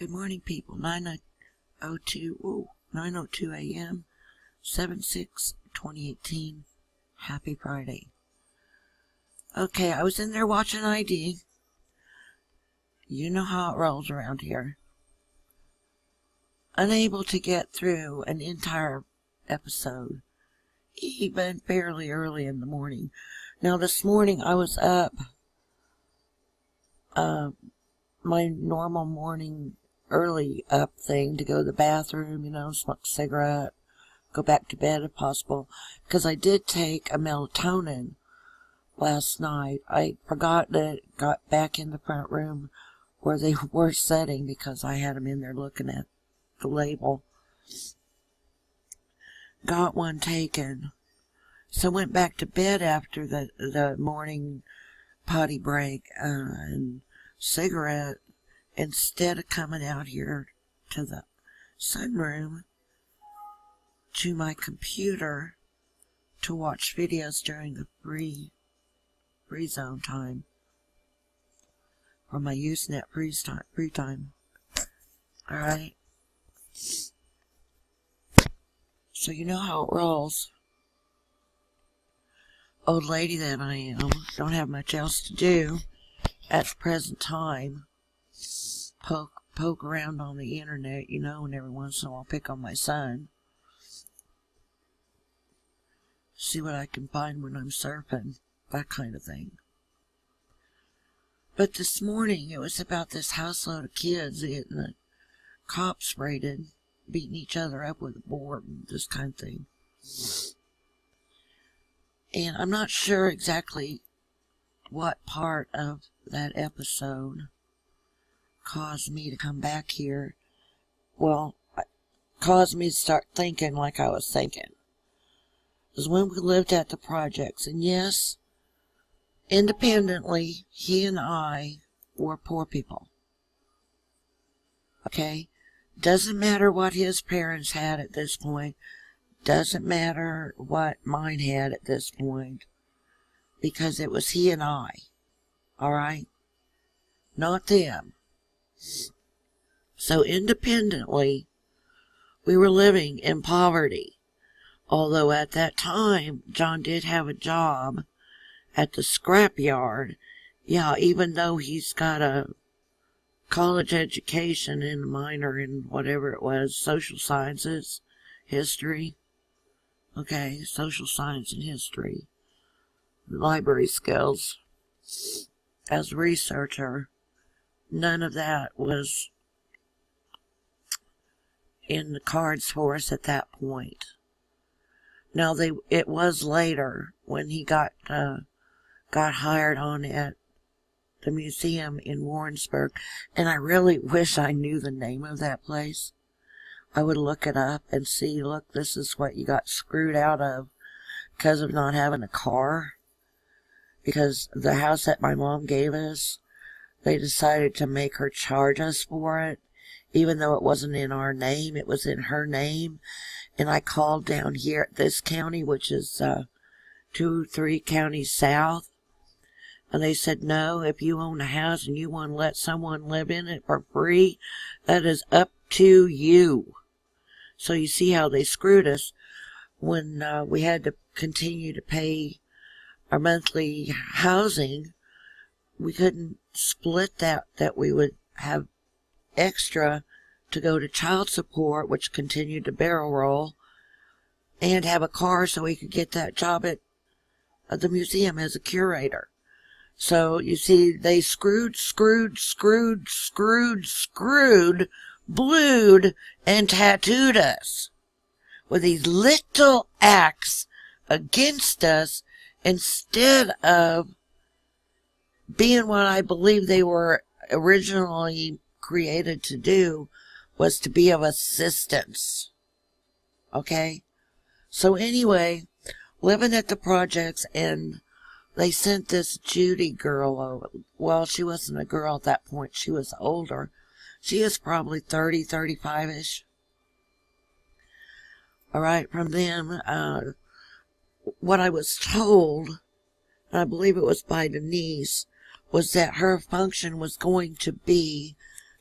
Good morning, people. 9:02 a.m. 7/6/2018. Happy Friday. Okay, I was in there watching ID. You know how it rolls around here. Unable to get through an entire episode, even fairly early in the morning. Now, this morning I was up, my normal morning early up thing to go to the bathroom, smoke a cigarette, go back to bed if possible, because I did take a melatonin last night. I forgot that it got back in the front room where they were sitting because I had them in there looking at the label. Got one taken. So went back to bed after the morning potty break and cigarette, instead of coming out here to the sunroom to my computer to watch videos during the free zone time, or my Usenet free time. Alright? So you know how it rolls. Old lady that I am, don't have much else to do at the present time. Poke around on the internet, and every once in a while pick on my son. See what I can find when I'm surfing, that kind of thing. But this morning, it was about this houseload of kids getting the cops raided, beating each other up with a board, and this kind of thing. And I'm not sure exactly what part of that episode caused me to come back here. Well, caused me to start thinking like I was thinking. It was when we lived at the projects, and yes, independently, he and I were poor people. Okay? Doesn't matter what his parents had at this point. Doesn't matter what mine had at this point. Because it was he and I. Alright? Not them. So independently, we were living in poverty. Although at that time, John did have a job at the scrapyard. Yeah, even though he's got a college education and a minor in whatever it was, social sciences, history. Okay, social science and history. Library skills. As a researcher, none of that was in the cards for us at that point. Now, it was later when he got hired on at the museum in Warrensburg, and I really wish I knew the name of that place. I would look it up and see, look, this is what you got screwed out of because of not having a car. Because the house that my mom gave us, they decided to make her charge us for it, even though it wasn't in our name, it was in her name. And I called down here at this county, which is 2-3 counties south, and they said, no, if you own a house and you want to let someone live in it for free, that is up to you. So you see how they screwed us when we had to continue to pay our monthly housing. We couldn't split that we would have extra to go to child support, which continued to barrel roll, and have a car so we could get that job at the museum as a curator. So, you see, they screwed, blued, and tattooed us with these little acts against us, instead of being what I believe they were originally created to do, was to be of assistance. Okay? So anyway, living at the projects, and they sent this Judy girl over. Well, she wasn't a girl at that point. She was older. She was probably 30, 35-ish. Alright, from them, what I was told, and I believe it was by Denise, was that her function was going to be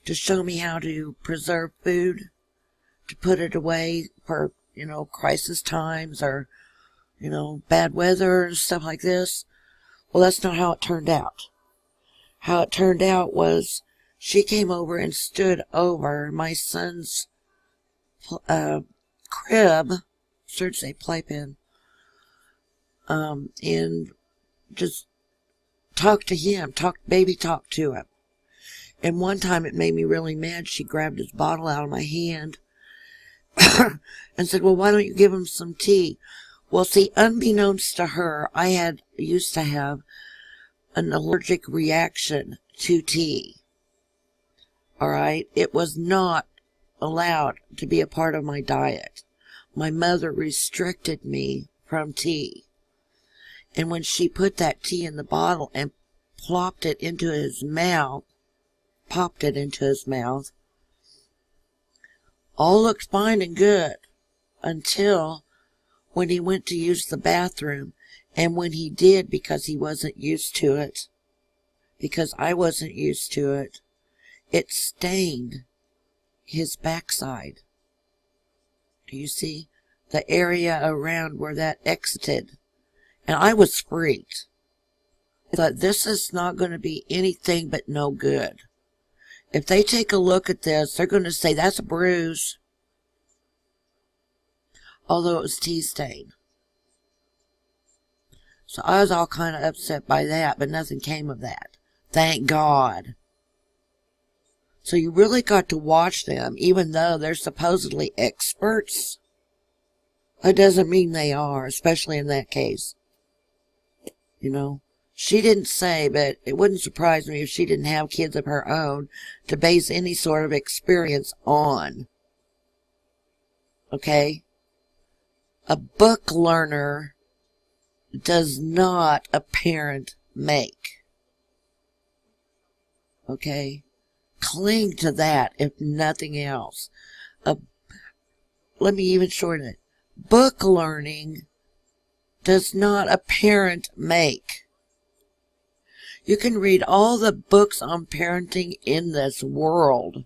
to show me how to preserve food, to put it away for, crisis times or, bad weather and stuff like this. Well, that's not how it turned out. How it turned out was she came over and stood over my son's crib, should say playpen, and just talked to him, talk to him. And one time it made me really mad. She grabbed his bottle out of my hand and said, well, why don't you give him some tea? Well, see, unbeknownst to her, I used to have an allergic reaction to tea. All right? It was not allowed to be a part of my diet. My mother restricted me from tea. And when she put that tea in the bottle and popped it into his mouth, all looked fine and good until when he went to use the bathroom. And when he did, because he wasn't used to it, because I wasn't used to it, it stained his backside. Do you see? The area around where that exited. And I was freaked. I thought, this is not going to be anything but no good. If they take a look at this, they're going to say, that's a bruise. Although it was tea stain. So I was all kind of upset by that, but nothing came of that. Thank God. So you really got to watch them, even though they're supposedly experts. It doesn't mean they are, especially in that case. She didn't say, but it wouldn't surprise me if she didn't have kids of her own to base any sort of experience on. Okay? A book learner does not a parent make. Okay? Cling to that, if nothing else. Let me even shorten it. Book learning does not a parent make. You can read all the books on parenting in this world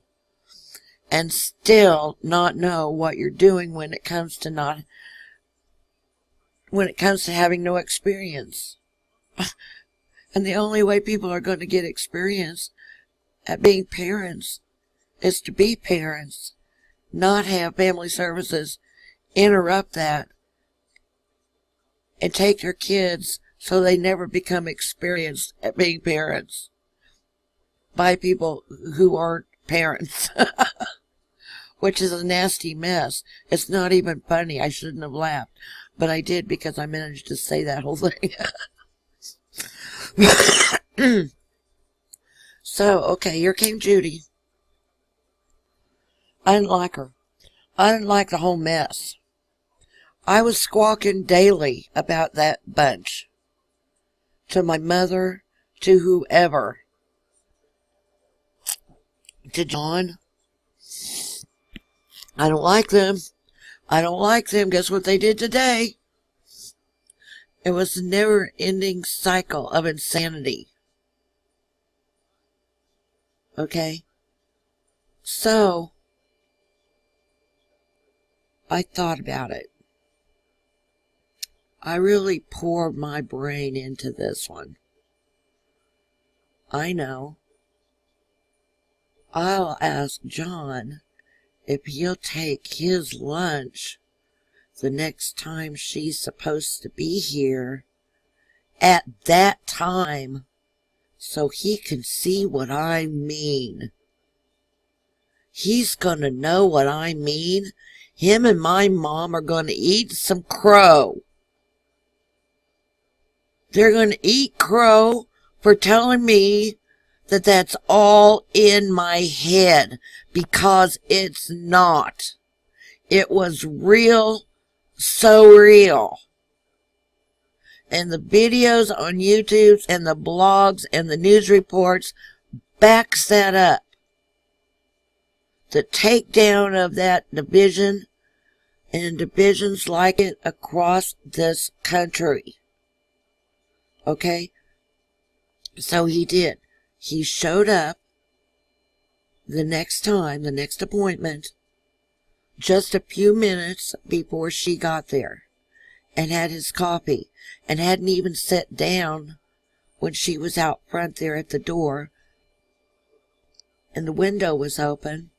and still not know what you're doing when it comes to having no experience. And the only way people are going to get experience at being parents is to be parents, not have family services interrupt that and take your kids so they never become experienced at being parents by people who aren't parents. Which is a nasty mess. It's not even funny. I shouldn't have laughed. But I did because I managed to say that whole thing. So, okay, here came Judy. I didn't like her. I didn't like the whole mess. I was squawking daily about that bunch. To my mother, to whoever. To John. I don't like them. I don't like them. Guess what they did today? It was a never-ending cycle of insanity. Okay? So, I thought about it. I really poured my brain into this one. I know. I'll ask John if he'll take his lunch the next time she's supposed to be here at that time so he can see what I mean. He's gonna know what I mean. Him and my mom are gonna eat some crow. They're gonna eat crow for telling me that that's all in my head, because it's not. It was real, so real. And the videos on YouTube and the blogs and the news reports backs that up. The takedown of that division and divisions like it across this country. Okay? So he did. He showed up the next appointment, just a few minutes before she got there, and had his copy, and hadn't even sat down when she was out front there at the door, and the window was open.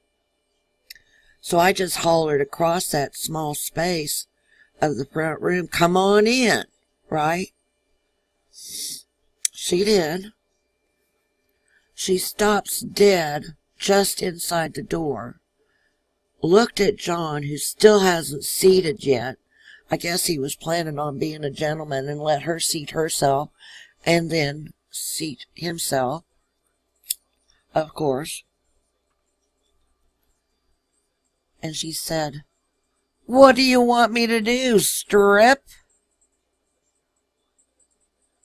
So I just hollered across that small space of the front room, "Come on in," right? She did. She stops dead just inside the door, looked at John, who still hasn't seated yet. I guess he was planning on being a gentleman and let her seat herself and then seat himself, of course. And she said, "What do you want me to do, strip?"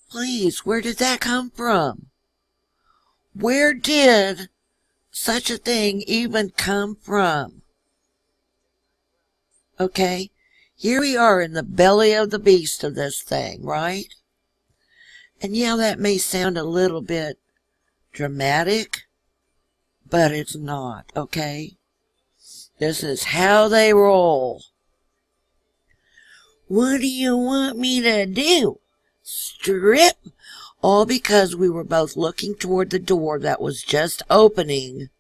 Please, where did that come from? Where did such a thing even come from? Okay, here we are in the belly of the beast of this thing, right? And yeah, that may sound a little bit dramatic, but it's not, okay? This is how they roll. "What do you want me to do, strip?" All because we were both looking toward the door that was just opening,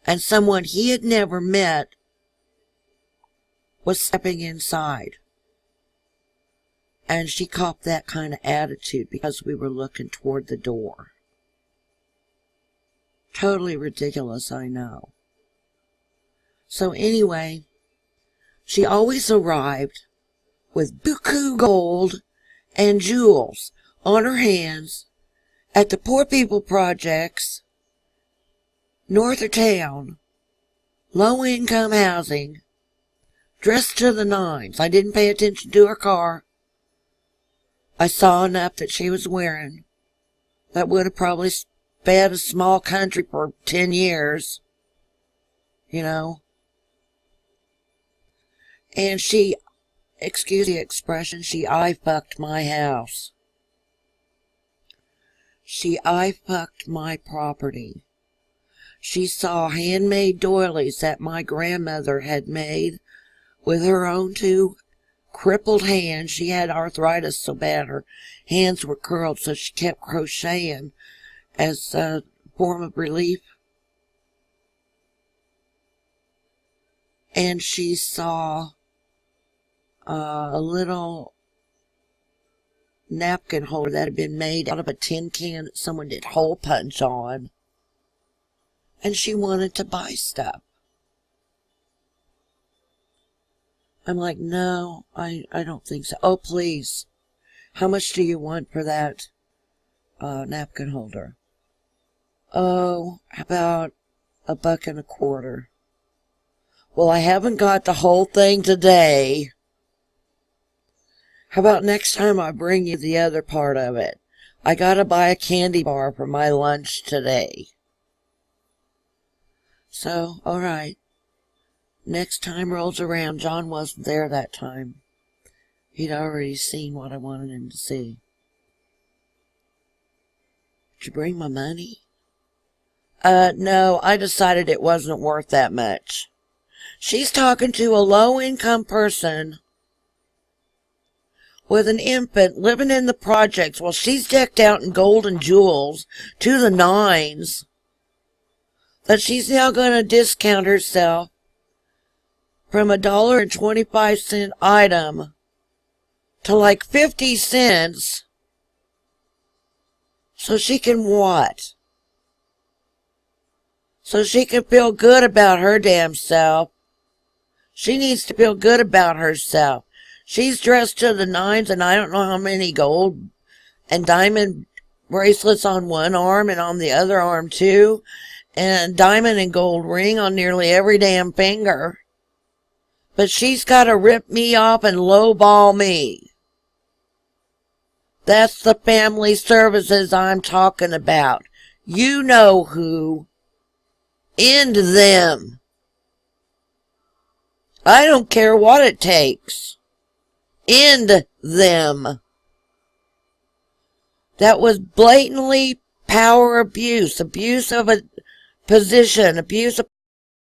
and someone he had never met was stepping inside. And she copped that kind of attitude because we were looking toward the door. Totally ridiculous, I know. So anyway, she always arrived with buku gold and jewels on her hands at the Poor People Projects, north of town, low-income housing, dressed to the nines. I didn't pay attention to her car. I saw enough that she was wearing that would have probably sped a small country for 10 years, you know. And she, excuse the expression, she eye-fucked my house. She eye-fucked my property. She saw handmade doilies that my grandmother had made with her own two crippled hands. She had arthritis so bad her hands were curled, so she kept crocheting as a form of relief. And she saw a little napkin holder that had been made out of a tin can that someone did hole punch on. And she wanted to buy stuff. I'm like, no, I don't think so. Oh, please. How much do you want for that napkin holder? Oh, about $1.25. Well, I haven't got the whole thing today. How about next time I bring you the other part of it? I gotta buy a candy bar for my lunch today. So, alright. Next time rolls around. John wasn't there that time. He'd already seen what I wanted him to see. Did you bring my money? No, I decided it wasn't worth that much. She's talking to a low-income person with an infant living in the projects while she's decked out in gold and jewels to the nines, that she's now going to discount herself from $1.25 item to like 50 cents so she can what? So she can feel good about her damn self. She needs to feel good about herself. She's dressed to the nines, and I don't know how many gold and diamond bracelets on one arm and on the other arm too, and diamond and gold ring on nearly every damn finger. But she's got to rip me off and lowball me. That's the family services I'm talking about. You know who. End them. I don't care what it takes. End them. That was blatantly power abuse. Abuse of a position, abuse of